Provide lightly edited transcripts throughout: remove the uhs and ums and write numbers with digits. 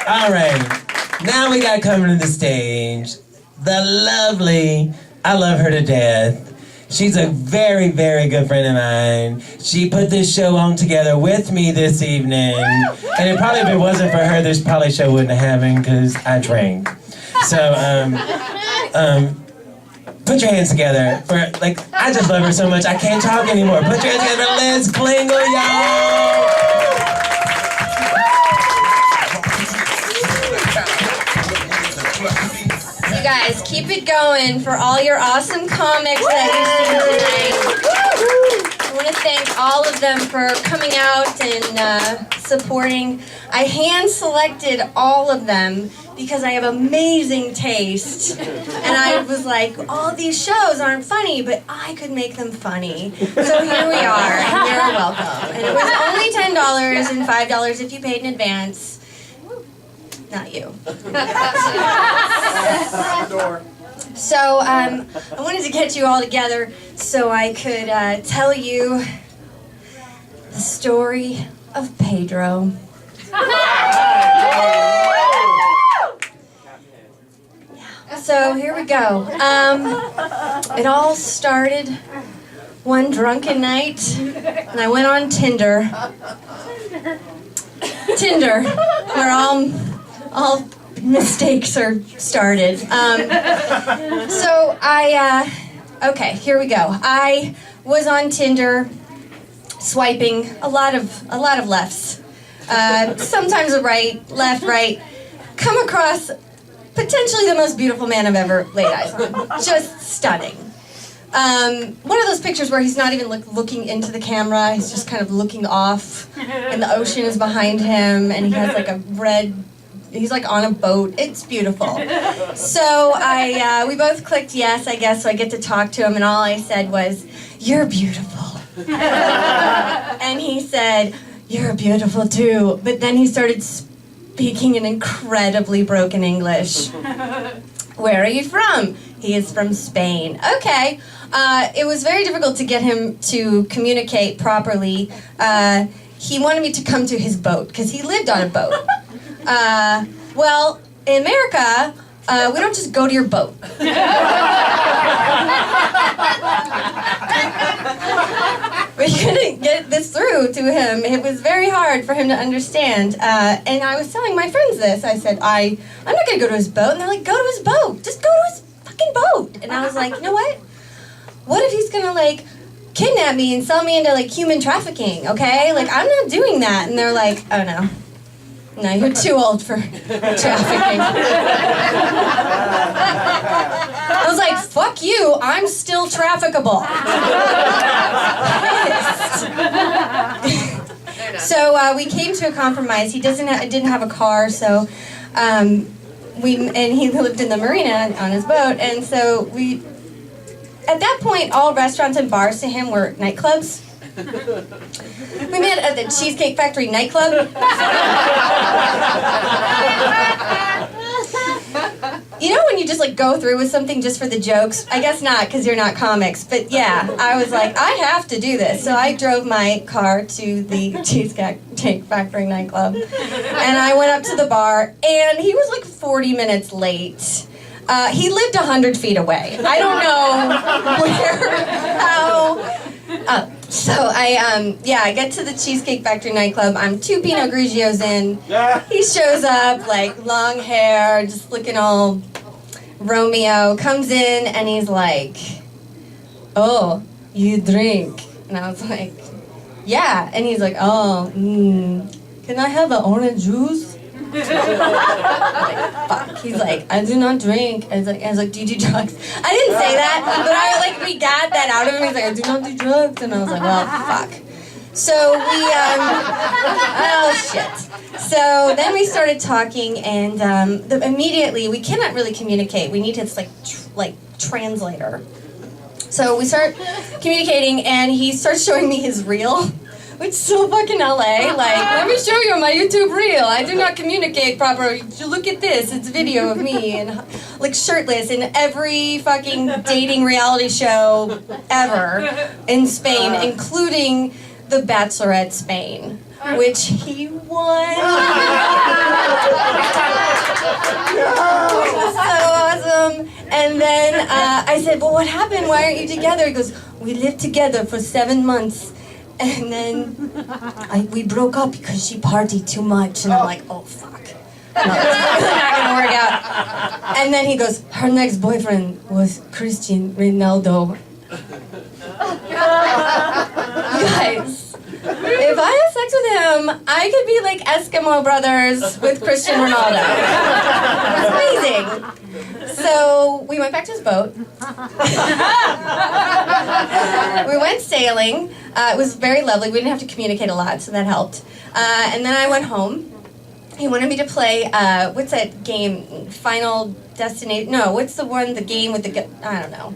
All right. Now we got coming to the stage the lovely, I love her to death. She's a very, very good friend of mine. She put this show on together with me this evening. And it probably, if it wasn't for her, this probably show wouldn't have happened because I drank. So, put your hands together for, like, I just love her so much I can't talk anymore. Put your hands together for Liz Klingele, y'all! You guys, keep it going for all your awesome comics that you've seen tonight. I want to thank all of them for coming out and supporting. I hand-selected all of them because I have amazing taste. And I was like, all these shows aren't funny, but I could make them funny. So here we are, and you're welcome. And it was only $10 and $5 if you paid in advance. Not you. So I wanted to get you all together so I could tell you the story of Pedro. So here we go. It all started one drunken night, and I went on Tinder. Tinder, where all mistakes are started. Okay, here we go. I was on Tinder, swiping a lot of lefts. Sometimes a right, left, right. Come across potentially the most beautiful man I've ever laid eyes on. Just stunning. One of those pictures where he's not even looking into the camera, he's just kind of looking off, and the ocean is behind him, and he has like a red, he's like on a boat. It's beautiful. So we both clicked yes, I guess, so I get to talk to him, and all I said was, "You're beautiful." And he said, "You're beautiful too." But then he started speaking in incredibly broken English. "Where are you from?" He is from Spain. Okay. It was very difficult to get him to communicate properly. He wanted me to come to his boat, because he lived on a boat. Well, in America, we don't just go to your boat. We couldn't get this through to him. It was very hard for him to understand. And I was telling my friends this. I said, I'm not going to go to his boat. And they're like, go to his boat. Just go to his fucking boat. And I was like, you know what? What if he's going to, like, kidnap me and sell me into, like, human trafficking, okay? Like, I'm not doing that. And they're like, oh, no. No, you're too old for trafficking. I was like, fuck you, I'm still trafficable. So we came to a compromise. He didn't have a car, so and he lived in the marina on his boat, and so we, at that point, all restaurants and bars to him were nightclubs. We met at the Cheesecake Factory nightclub. You know when you just like go through with something just for the jokes? I guess not, because you're not comics. But yeah, I was like, I have to do this. So I drove my car to the Cheesecake Factory nightclub. And I went up to the bar, and he was like 40 minutes late. He lived 100 feet away. I don't know where, how. So I get to the Cheesecake Factory nightclub. I'm 2 Pinot Grigios in. He shows up, like, long hair, just looking all Romeo. Comes in, and he's like, "Oh, you drink?" And I was like, "Yeah." And he's like, "Oh, can I have the orange juice?" Like, fuck. He's like, "I do not drink." I was like, "Do you do drugs?" I didn't say that, but we got that out of him. He's like, "I do not do drugs," and I was like, "Well, fuck." So we, oh shit. So then we started talking, and immediately we cannot really communicate. We need his like translator. So we start communicating, and he starts showing me his reel. Which is so fucking LA. Like, let me show you my YouTube reel. I do not communicate properly. Look at this. It's a video of me and like shirtless in every fucking dating reality show ever in Spain, including The Bachelorette Spain, which he won. Which was so awesome. And then I said, well, what happened? Why aren't you together? He goes, we lived together for 7 months. And then we broke up because she partied too much. And I'm like, oh, fuck. No, it's not going to work out. And then he goes, her next boyfriend was Cristiano Ronaldo. Guys, if I have sex with him, I could be like Eskimo brothers with Cristiano Ronaldo. It's amazing. So we went back to his boat. We went sailing. It was very lovely. We didn't have to communicate a lot, so that helped. And then I went home. He wanted me to play, what's that game? Final Destination? No, what's the game with the... I don't know.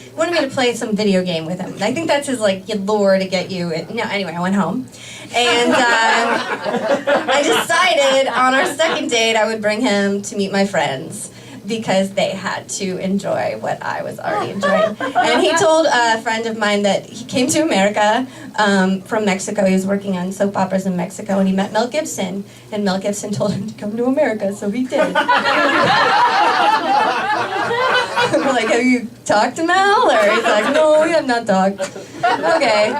He wanted me to play some video game with him. I think that's his, lure to get you... No, anyway, I went home. And I decided on our second date I would bring him to meet my friends, because they had to enjoy what I was already enjoying. And he told a friend of mine that he came to America from Mexico. He was working on soap operas in Mexico, and he met Mel Gibson. And Mel Gibson told him to come to America, so he did. We're like, have you talked to Mel? Or he's like, no, we have not talked. Okay.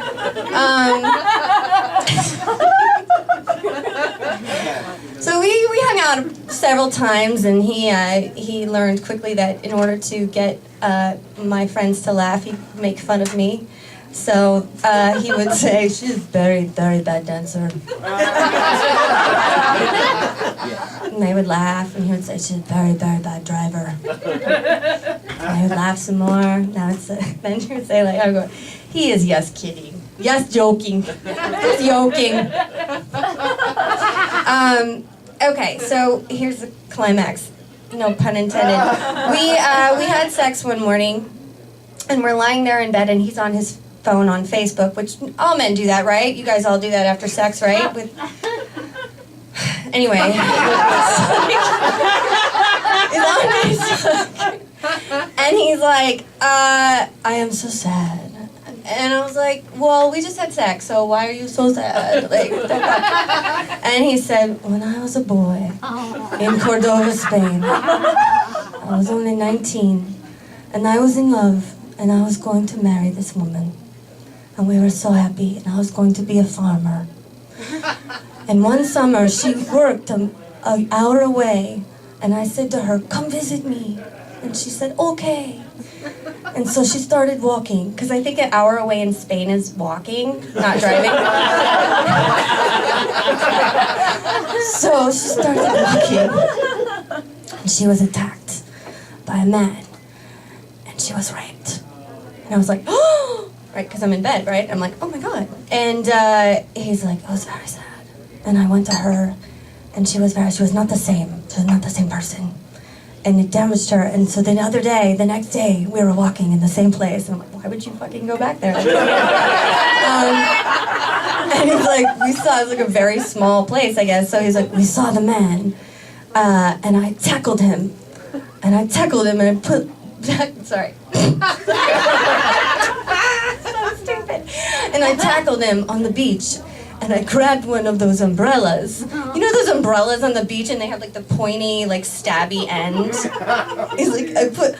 So we hung out several times, and he learned quickly that in order to get my friends to laugh, he'd make fun of me. So he would say, she's a very, very bad dancer. And they would laugh, and he would say, she's a very, very bad driver. And I would laugh some more. Now then he would say, I would go, he is just kidding. Just joking. Just joking. Okay, so here's the climax. No pun intended. We had sex one morning, and we're lying there in bed, and he's on his phone on Facebook, which all men do that, right? You guys all do that after sex, right? Anyway, he's on Facebook, and he's like, I am so sad. And I was like, well, we just had sex, so why are you so sad? And he said, when I was a boy in Cordova, Spain, I was only 19, and I was in love, and I was going to marry this woman. And we were so happy, and I was going to be a farmer. And one summer, she worked an hour away, and I said to her, come visit me. And she said, okay. And so she started walking, because I think an hour away in Spain is walking, not driving. So she started walking, and she was attacked by a man, and she was raped. And I was like, oh, right, because I'm in bed, right? I'm like, oh my God. And he's like, oh, it's very sad. And I went to her, and she was not the same. She was not the same person. And it damaged her. And so the next day, we were walking in the same place. And I'm like, why would you fucking go back there? And he's like, it was like a very small place, I guess. So he's like, we saw the man. And I tackled him. And I put, sorry. So stupid. And I tackled him on the beach. And I grabbed one of those umbrellas. You know those umbrellas on the beach, and they have the pointy, stabby end? He's like,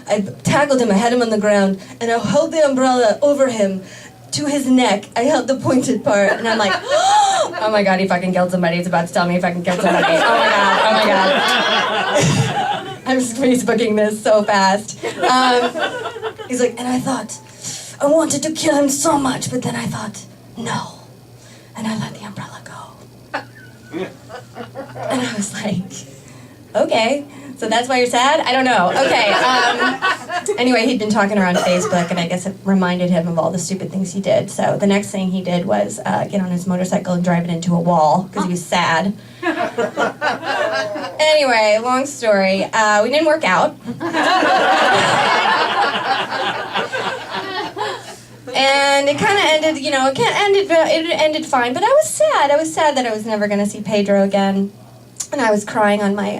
I tackled him, I had him on the ground, and I held the umbrella over him to his neck. I held the pointed part, and I'm like, oh my God, he fucking killed somebody. He's about to tell me if I can kill somebody. Oh my God. I'm just Facebooking this so fast. He's like, and I thought, I wanted to kill him so much, but then I thought, no. And I let the umbrella go. And I was like, okay, so that's why you're sad? I don't know. Okay, anyway, he'd been talking to her on Facebook, and I guess it reminded him of all the stupid things he did. So the next thing he did was get on his motorcycle and drive it into a wall, because he was sad. Anyway, long story, we didn't work out. And it kind of ended, it ended fine. But I was sad. I was sad that I was never going to see Pedro again. And I was crying on my,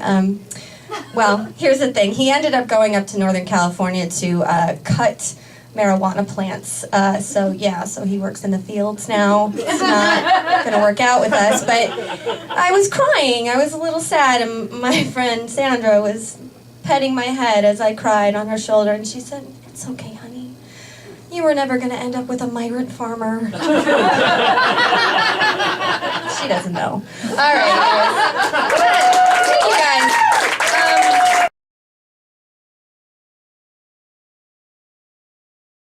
well, here's the thing. He ended up going up to Northern California to cut marijuana plants. So he works in the fields now. It's not gonna work out with us, but I was crying. I was a little sad, and my friend Sandra was petting my head as I cried on her shoulder, and she said, "It's okay, honey. You were never gonna end up with a migrant farmer." She doesn't know. All right.